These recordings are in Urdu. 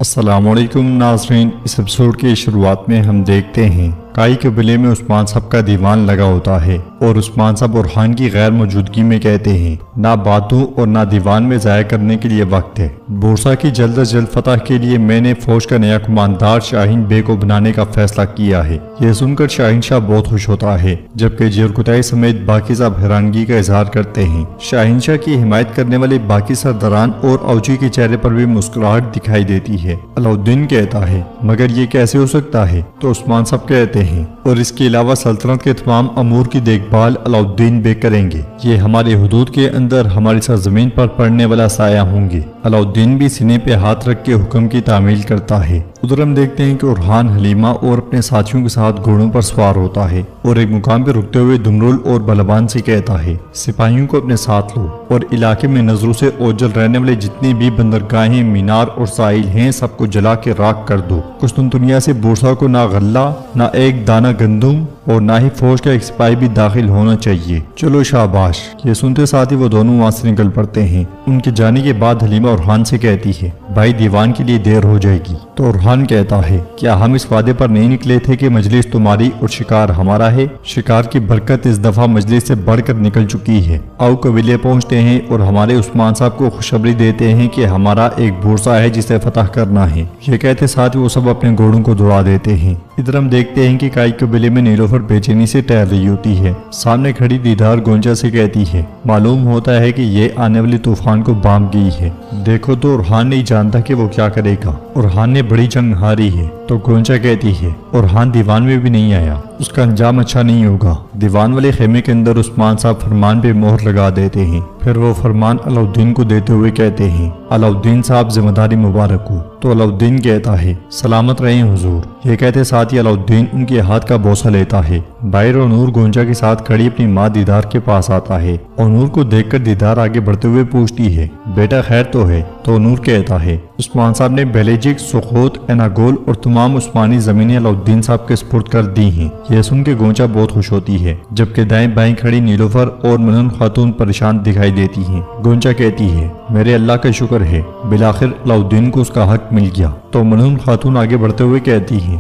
السلام علیکم ناظرین، اس ایپیسوڈ کی شروعات میں ہم دیکھتے ہیں کائی قبیلے میں عثمان صاحب کا دیوان لگا ہوتا ہے اور عثمان صاحب اورحان کی غیر موجودگی میں کہتے ہیں نہ باتوں اور نہ دیوان میں ضائع کرنے کے لیے وقت ہے۔ بورسا کی جلد از جلد فتح کے لیے میں نے فوج کا نیا کماندار شاہین بے کو بنانے کا فیصلہ کیا ہے۔ یہ سن کر شاہین شاہ بہت خوش ہوتا ہے جبکہ جیرکتائی سمیت باقی سب حیرانگی کا اظہار کرتے ہیں۔ شاہین شاہ کی حمایت کرنے والے باقی سرداران اور اوجی کے چہرے پر بھی مسکراہٹ دکھائی دیتی ہے۔ علاؤالدین کہتا ہے مگر یہ کیسے ہو سکتا ہے؟ تو عثمان صاحب کہتے ہیں اور اس کے علاوہ سلطنت کے تمام امور کی دیکھ بھال علاؤالدین بے کریں گے۔ یہ ہمارے حدود کے اندر ہماری سرزمین پر پڑنے والا سایہ ہوں گے۔ علاؤالدین بھی سینے پہ ہاتھ رکھ کے حکم کی تعمیل کرتا ہے۔ ادھر ہم دیکھتے ہیں کہ اورحان حلیمہ اور اپنے ساتھیوں کے ساتھ گھوڑوں پر سوار ہوتا ہے اور ایک مقام پہ رکتے ہوئے دمرول اور بلبان سے کہتا ہے سپاہیوں کو اپنے ساتھ لو اور علاقے میں نظروں سے اوجھل رہنے والے جتنی بھی بندرگاہیں، مینار اور ساحل ہیں سب کو جلا کے راکھ کر دو۔ قسطنطنیہ سے بورسا کو نہ غلہ، نہ ایک دانہ گندم اور نہ ہی فوج کا ایک سپاہی بھی داخل ہونا چاہیے۔ چلو شاباش۔ یہ سنتے ساتھ ہی وہ دونوں وہاں سے نکل پڑتے ہیں۔ ان کے جانے کے بعد حلیمہ اورحان سے کہتی ہے بھائی دیوان کے لیے دیر ہو جائے گی۔ تو اورحان کہتا ہے کیا ہم اس وعدے پر نہیں نکلے تھے کہ مجلس تمہاری اور شکار ہمارا ہے؟ شکار کی برکت اس دفعہ مجلس سے بڑھ کر نکل چکی ہے۔ آؤ قبیلے پہنچتے ہیں اور ہمارے عثمان صاحب کو خوشخبری دیتے ہیں کہ ہمارا ایک بورسا ہے جسے فتح کرنا ہے۔ یہ کہتے ساتھ وہ سب اپنے گھوڑوں کو دوڑا دیتے ہیں۔ ادھر ہم دیکھتے ہیں کہ کائی قبیلے میں نیلوفر بے چینی سے ٹہل رہی ہوتی ہے۔ سامنے کھڑی دیدار گونجا سے کہتی ہے معلوم ہوتا ہے کہ یہ آنے والی طوفان کو بانپ گئی ہے۔ دیکھو تو اورحان نہیں جانتا کہ وہ کیا کرے گا۔ اورحان نے بڑی جنگ ہاری ہے۔ تو گونجا کہتی ہے اورحان دیوان میں بھی نہیں آیا، اس کا انجام اچھا نہیں ہوگا۔ دیوان والے خیمے کے اندر عثمان صاحب فرمان پہ مہر لگا دیتے ہیں۔ پھر وہ فرمان علاؤالدین کو دیتے ہوئے کہتے ہیں علاؤالدین صاحب ذمہ داری مبارک ہو۔ تو علاؤالدین کہتا ہے سلامت رہیں حضور۔ یہ کہتے ساتھ ہی علاؤالدین ان کے ہاتھ کا بوسہ لیتا ہے۔ باہر اونور گونجا کے ساتھ کھڑی اپنی ماں دیدار کے پاس آتا ہے۔ اونور کو دیکھ کر دیدار آگے بڑھتے ہوئے پوچھتی ہے بیٹا خیر تو ہے؟ تو اونور کہتا ہے عثمان صاحب نے بیلیجک، سقوط، ایناگول اور تمام عثمانی زمینیں علاؤالدین صاحب کے سپرد کر دی ہیں۔ یہ سن کے گونجا بہت خوش ہوتی ہے جبکہ دائیں بائیں کھڑی نیلوفر اور منن خاتون پریشان دکھائی دیتی ہیں۔ گونجا کہتی ہے میرے اللہ کا شکر ہے بالآخر علاؤالدین کو اس کا حق مل گیا۔ تو منن خاتون آگے بڑھتے ہوئے کہتی ہیں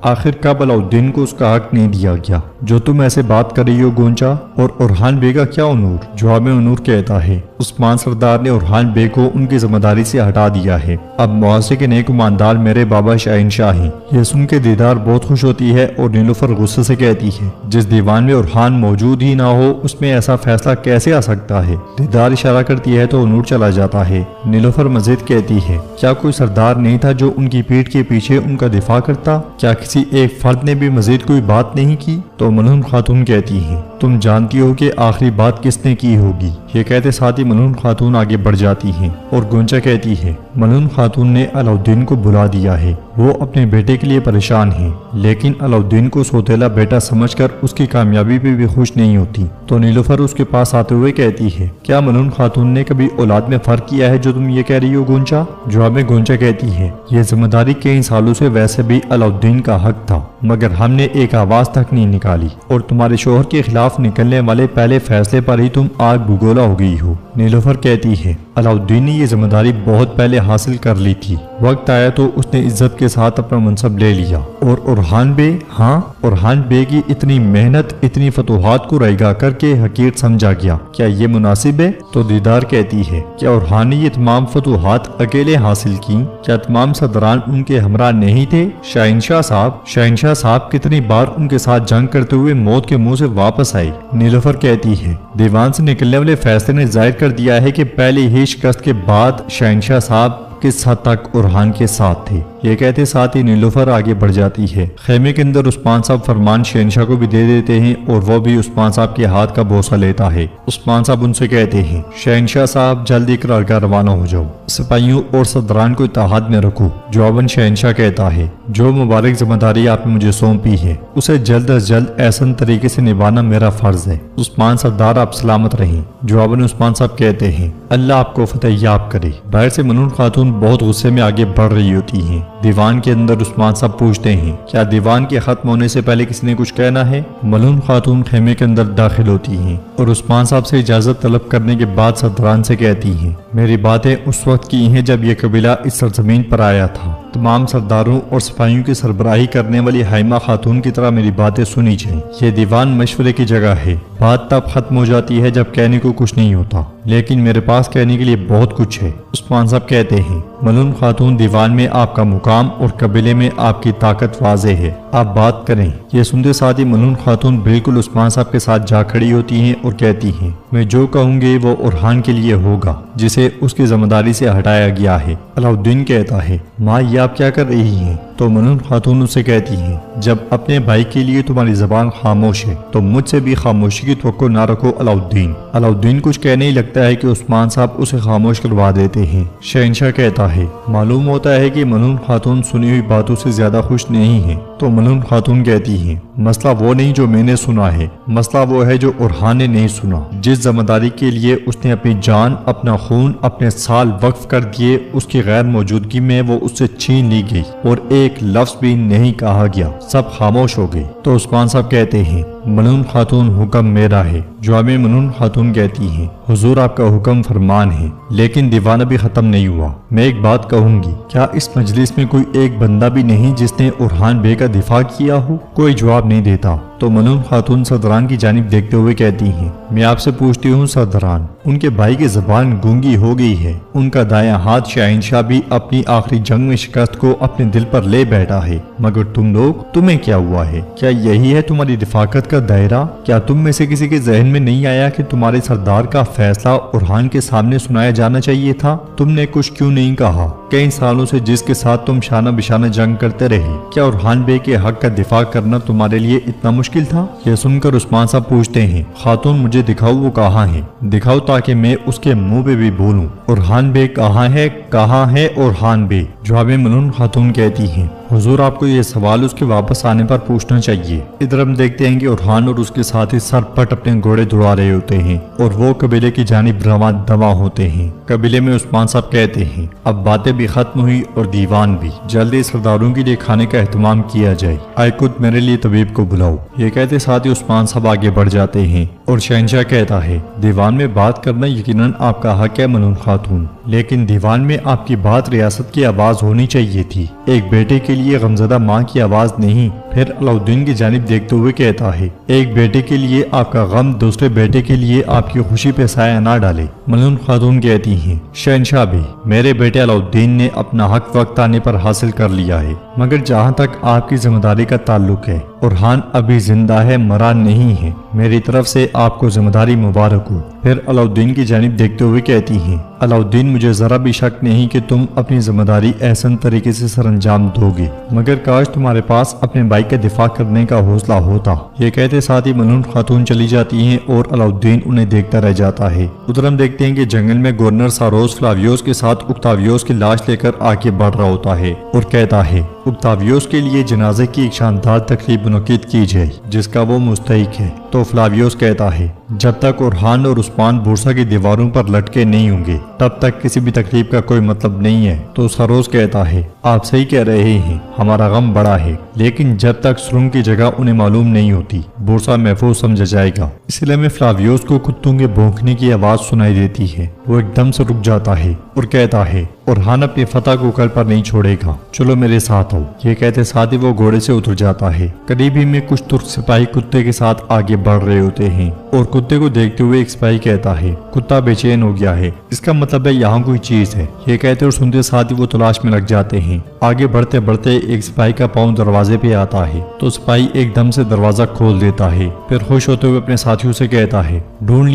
آخر کب علاؤالدین کو اس کا حق نہیں دیا گیا جو تم ایسے بات کر رہی ہو گونجا؟ اور اورحان بے کا کیا اونور؟ جواب میں اونور کہتا ہے عثمان سردار نے اورحان بے کو ان کی ذمہ داری سے ہٹا دیا ہے، اب معاشرے کے نئے کماندار میرے بابا شاہین شاہ ہیں۔ یہ سن کے دیدار بہت خوش ہوتی ہے اور نیلوفر غصے سے کہتی ہے جس دیوان میں اورحان موجود ہی نہ ہو اس میں ایسا فیصلہ کیسے آ سکتا ہے؟ دیدار اشارہ کرتی ہے تو اونور چلا جاتا ہے۔ نیلوفر مزید کہتی ہے کیا کوئی سردار نہیں تھا جو ان کی پیٹھ کے پیچھے ان کا دفاع کرتا؟ کیا کسی ایک فرد نے بھی مزید کوئی بات نہیں کی؟ تو منون خاتون کہتی ہیں تم جانتی ہو کہ آخری بات کس نے کی ہوگی۔ یہ کہتے ساتھ ہی منون خاتون آگے بڑھ جاتی ہیں اور گونجا کہتی ہے منون خاتون نے علاؤالدین کو بلا دیا ہے، وہ اپنے بیٹے کے لیے پریشان ہیں لیکن علاؤالدین کو سوتیلا بیٹا سمجھ کر اس کی کامیابی پہ بھی خوش نہیں ہوتی۔ تو نیلوفر اس کے پاس آتے ہوئے کہتی ہے کیا منون خاتون نے کبھی اولاد میں فرق کیا ہے جو تم یہ کہہ رہی ہو گونجا؟ جواب میں گونجا کہتی ہے یہ ذمہ داری کئی سالوں سے ویسے بھی علاؤالدین کا حق تھا مگر ہم نے ایک آواز تک نہیں نکالی اور تمہارے شوہر کے خلاف نکلنے والے پہلے فیصلے پر ہی تم آگ بگولا ہو گئی ہو۔ نیلوفر کہتی ہے علاؤالدین نے یہ ذمہ داری بہت پہلے حاصل کر لی تھی، وقت آیا تو اس نے عزت کے ساتھ اپنا منصب لے لیا۔ اور اورحان بے، ہاں اورحان بے کی اتنی محنت، اتنی فتوحات کو رائگاں کر کے حقیر سمجھا گیا، کیا یہ مناسب ہے؟ تو دیدار کہتی ہے کیا اورحان نے یہ تمام فتوحات اکیلے حاصل کی؟ کیا تمام صدران ان کے ہمراہ نہیں تھے؟ شاہین شاہ صاحب کتنی بار ان کے ساتھ جنگ کرتے ہوئے موت کے منہ سے واپس آئے۔ نیلوفر کہتی ہے دیوان سے نکلنے والے فیصلے نے ظاہر کر دیا ہے کہ پہلی ہی شکست کے بعد شاہنشاہ صاحب کس حد تک اورحان کے ساتھ تھے۔ یہ کہتے ساتھ ہی نیلوفر آگے بڑھ جاتی ہے۔ خیمے کے اندر عثمان صاحب فرمان شہنشاہ کو بھی دے دیتے ہیں اور وہ بھی عثمان صاحب کے ہاتھ کا بوسہ لیتا ہے۔ عثمان صاحب ان سے کہتے ہیں شہنشاہ صاحب جلدی قرارگاہ روانہ ہو جاؤ، سپاہیوں اور صدران کو اتحاد میں رکھو۔ جواباً شہنشاہ کہتا ہے جو مبارک ذمہ داری آپ نے مجھے سونپی ہے اسے جلد از جلد احسن طریقے سے نبھانا میرا فرض ہے۔ عثمان سردار آپ سلامت رہیں۔ جواباً عثمان صاحب کہتے ہیں اللہ آپ کو فتح یاب کرے۔ باہر سے منون خاتون بہت غصے میں آگے بڑھ رہی ہوتی ہیں۔ دیوان کے اندر عثمان صاحب پوچھتے ہیں کیا دیوان کے ختم ہونے سے پہلے کسی نے کچھ کہنا ہے؟ ملون خاتون خیمے کے اندر داخل ہوتی ہیں اور عثمان صاحب سے اجازت طلب کرنے کے بعد سرداران سے کہتی ہیں میری باتیں اس وقت کی ہیں جب یہ قبیلہ اس سرزمین پر آیا تھا، تمام سرداروں اور سپاہیوں کی سربراہی کرنے والی حائمہ خاتون کی طرح میری باتیں سنی جائیں۔ یہ دیوان مشورے کی جگہ ہے، بات تب ختم ہو جاتی ہے جب کہنے کو کچھ نہیں ہوتا، لیکن میرے پاس کہنے کے لیے بہت کچھ ہے۔ عثمان صاحب کہتے ہیں ملون خاتون دیوان میں آپ کا مقام اور قبیلے میں آپ کی طاقت واضح ہے، آپ بات کریں۔ یہ سنتے ساتھ ہی ملون خاتون بالکل عثمان صاحب کے ساتھ جا کھڑی ہوتی ہیں اور کہتی ہیں میں جو کہوں گی وہ اورحان کے لیے ہوگا جسے اس کی ذمہ داری سے ہٹایا گیا ہے۔ علاؤالدین کہتا ہے ماں یہ آپ کیا کر رہی ہیں؟ تو ملون خاتون اسے کہتی ہیں جب اپنے بھائی کے لیے تمہاری زبان خاموش ہے تو مجھ سے بھی خاموشی کی توقع نہ رکھو علاؤالدین۔ علاؤالدین کچھ کہنے ہی لگتا ہے کہ عثمان صاحب اسے خاموش کروا دیتے ہیں۔ شہنشاہ کہتا ہے معلوم ہوتا ہے کہ ملون خاتون سنی ہوئی باتوں سے زیادہ خوش نہیں ہے۔ تو ملون خاتون کہتی ہیں مسئلہ وہ نہیں جو میں نے سنا ہے، مسئلہ وہ ہے جو اورحان نے نہیں سنا، جس ذمہ داری کے لیے اس نے اپنی جان، اپنا خون، اپنے سال وقف کر دیے، اس کی غیر موجودگی میں وہ اس سے چھین لی گئی اور ایک لفظ بھی نہیں کہا گیا، سب خاموش ہو گئے۔ تو عثمان صاحب کہتے ہیں ملون خاتون حکم میرا ہے۔ جواب میں ملون خاتون کہتی ہیں حضور آپ کا حکم فرمان ہے، لیکن دیوان ابھی ختم نہیں ہوا۔ میں ایک بات کہوں گی، کیا اس مجلس میں کوئی ایک بندہ بھی نہیں جس نے اورحان بے کا دفاع کیا ہو؟ کوئی جواب نہیں دیتا۔ تو ملون خاتون سرداران کی جانب دیکھتے ہوئے کہتی ہیں میں آپ سے پوچھتی ہوں سرداران، ان کے بھائی کی زبان گونگی ہو گئی ہے، ان کا دایاں ہاتھ شہنشاہ بھی اپنی آخری جنگ میں شکست کو اپنے دل پر لے بیٹھا ہے، مگر تم لوگ، تمہیں کیا ہوا ہے؟ کیا یہی ہے تمہاری رفاقت کا دائرہ؟ کیا تم میں سے کسی کے ذہن میں نہیں آیا کہ تمہارے سردار کا فیصلہ اورحان کے سامنے سنایا جانا چاہیے تھا؟ تم نے کچھ کیوں نہیں کہا؟ کئی سالوں سے جس کے ساتھ تم شانہ بشانہ جنگ کرتے رہے، کیا اورحان بے کے حق کا دفاع کرنا تمہارے لیے اتنا مشکل تھا؟ یہ سن کر عثمان صاحب پوچھتے ہیں خاتون مجھے دکھاؤ وہ کہاں ہے، دکھاؤ تاکہ میں اس کے منہ پہ بھی بولوں، اورحان بے کہاں ہے، کہاں ہے اورحان بے؟ جواب میں ملون خاتون کہتی ہیں حضور آپ کو یہ سوال اس کے واپس آنے پر پوچھنا چاہیے۔ ادھر ہم دیکھتے ہیں کہ اورحان اور اس کے ساتھی سر پٹ اپنے گھوڑے دوڑا رہے ہوتے ہیں اور وہ قبیلے کی جانب رواں دواں ہوتے ہیں۔ قبیلے میں عثمان صاحب کہتے ہیں اب باتیں بھی ختم ہوئی اور دیوان بھی، جلدی سرداروں کے لیے کھانے کا اہتمام کیا جائے، آئے خود میرے لیے طبیب کو بلاؤ۔ یہ کہتے ساتھ ہی عثمان صاحب آگے بڑھ جاتے ہیں اور شہنشاہ کہتا ہے دیوان میں بات کرنا یقیناً آپ کا حق ہے ملون خاتون، لیکن دیوان میں آپ کی بات ریاست کی آواز ہونی چاہیے تھی، ایک بیٹے کے لیے غمزدہ ماں کی آواز نہیں۔ پھر علاؤالدین کی جانب دیکھتے ہوئے کہتا ہے ایک بیٹے کے لیے آپ کا غم دوسرے بیٹے کے لیے آپ کی خوشی پہ سایہ نہ ڈالے۔ ملون خاتون کہتی ہیں شہنشاہ بھی، میرے بیٹے علاؤالدین نے اپنا حق وقت آنے پر حاصل کر لیا ہے، مگر جہاں تک آپ کی ذمہ داری کا تعلق ہے اورحان ابھی زندہ ہے، مرا نہیں ہے، میری طرف سے آپ کو ذمہ داری مبارک ہو۔ پھر علاؤالدین کی جانب دیکھتے ہوئے کہتی ہیں علاؤالدین مجھے ذرا بھی شک نہیں کہ تم اپنی ذمہ داری احسن طریقے سے سر انجام دو گے، مگر کاش تمہارے پاس اپنے بھائی کا دفاع کرنے کا حوصلہ ہوتا۔ یہ کہتے ساتھ ہی ملون خاتون چلی جاتی ہیں اور علاؤالدین انہیں دیکھتا رہ جاتا ہے۔ ادھر ہم دیکھتے ہیں کہ جنگل میں گورنر ساروس فلاویوس کے ساتھ اکتاویوس کی لاش لے کر آگے بڑھ رہا ہوتا ہے اور کہتا ہے اکتاویوس کے لیے جنازے کی ایک شاندار تقریب منعقد کی جائے جس کا وہ مستحق ہے۔ تو فلاویوس کہتا ہے جب تک اورحان اور عثمان بورسا کی دیواروں پر لٹکے نہیں ہوں گے تب تک کسی بھی تقریب کا کوئی مطلب نہیں ہے۔ تو ساروس کہتا ہے آپ صحیح کہہ رہے ہیں، ہمارا غم بڑا ہے، لیکن جب تک سرنگ کی جگہ انہیں معلوم نہیں ہوتی بورسا محفوظ سمجھا جائے گا۔ اس لیے میں فلاویوس کو کتوں کے بھونکنے کی آواز سنائی دیتی ہے، وہ ایک دم سے رک جاتا ہے اور کہتا ہے اورحان اپنی فتح کو کل پر نہیں چھوڑے گا، چلو میرے ساتھ آؤ۔ یہ کہتے ساتھ ہی وہ گھوڑے سے اتر جاتا ہے۔ قریب ہی میں کچھ ترک سپاہی کتے کے ساتھ آگے بڑھ رہے ہوتے ہیں اور کتے کو دیکھتے ہوئے ایک سپاہی کہتا ہے کتا بے چین ہو گیا ہے، اس کا مطلب ہے یہاں کوئی چیز ہے۔ یہ کہتے اور سنتے ساتھ ہی وہ تلاش میں لگ جاتے ہیں۔ آگے بڑھتے بڑھتے ایک سپاہی کا پاؤں دروازے پہ آتا ہے تو سپاہی ایک دم سے دروازہ کھول دیتا ہے، پھر خوش ہوتے ہوئے اپنے ساتھیوں سے کہتا ہے ڈھونڈ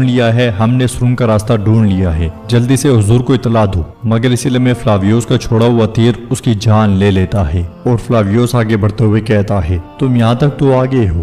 لیا ہے، ہم نے سرنگ کا راستہ ڈھونڈ لیا ہے، جلدی سے حضور کو اطلاع دو۔ مگر اسی لمحے فلاویوس کا چھوڑا ہوا تیر اس کی جان لے لیتا ہے اور فلاویوس آگے بڑھتے ہوئے کہتا ہے تم یہاں تک تو آگے ہو،